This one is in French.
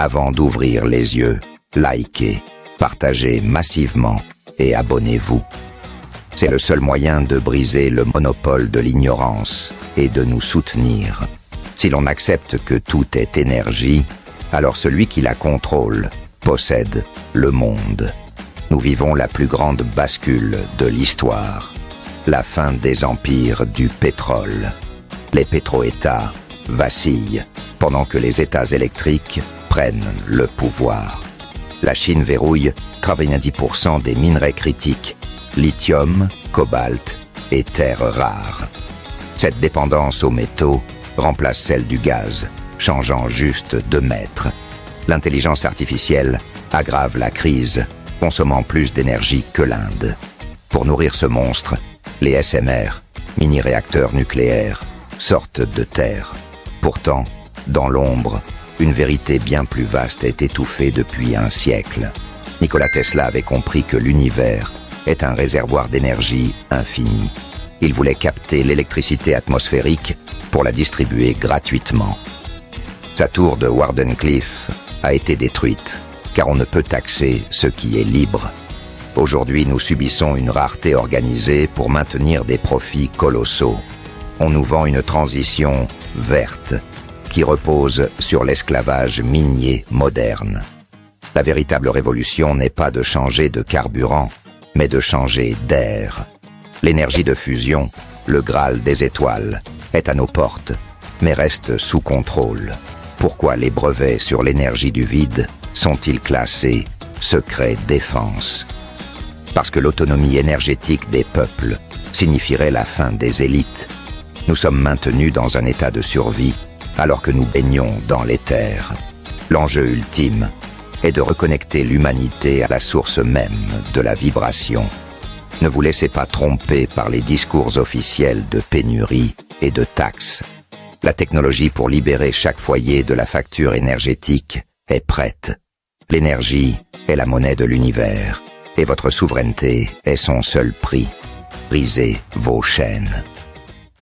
Avant d'ouvrir les yeux, likez, partagez massivement et abonnez-vous. C'est le seul moyen de briser le monopole de l'ignorance et de nous soutenir. Si l'on accepte que tout est énergie, alors celui qui la contrôle possède le monde. Nous vivons la plus grande bascule de l'histoire, la fin des empires du pétrole. Les pétro-États vacillent pendant que les États électriques prennent le pouvoir. La Chine verrouille 90% des minerais critiques, lithium, cobalt et terres rares. Cette dépendance aux métaux remplace celle du gaz, changeant juste de maître. L'intelligence artificielle aggrave la crise, consommant plus d'énergie que l'Inde. Pour nourrir ce monstre, les SMR, mini-réacteurs nucléaires, sortent de terre. Pourtant, dans l'ombre, une vérité bien plus vaste est étouffée depuis un siècle. Nikola Tesla avait compris que l'univers est un réservoir d'énergie infini. Il voulait capter l'électricité atmosphérique pour la distribuer gratuitement. Sa tour de Wardenclyffe a été détruite, car on ne peut taxer ce qui est libre. Aujourd'hui, nous subissons une rareté organisée pour maintenir des profits colossaux. On nous vend une transition verte qui repose sur l'esclavage minier moderne. La véritable révolution n'est pas de changer de carburant, mais de changer d'air. L'énergie de fusion, le Graal des étoiles, est à nos portes, mais reste sous contrôle. Pourquoi les brevets sur l'énergie du vide sont-ils classés secret défense? Parce que l'autonomie énergétique des peuples signifierait la fin des élites. Nous sommes maintenus dans un état de survie alors que nous baignons dans l'éther. L'enjeu ultime est de reconnecter l'humanité à la source même de la vibration. Ne vous laissez pas tromper par les discours officiels de pénurie et de taxes. La technologie pour libérer chaque foyer de la facture énergétique est prête. L'énergie est la monnaie de l'univers et votre souveraineté est son seul prix. Brisez vos chaînes.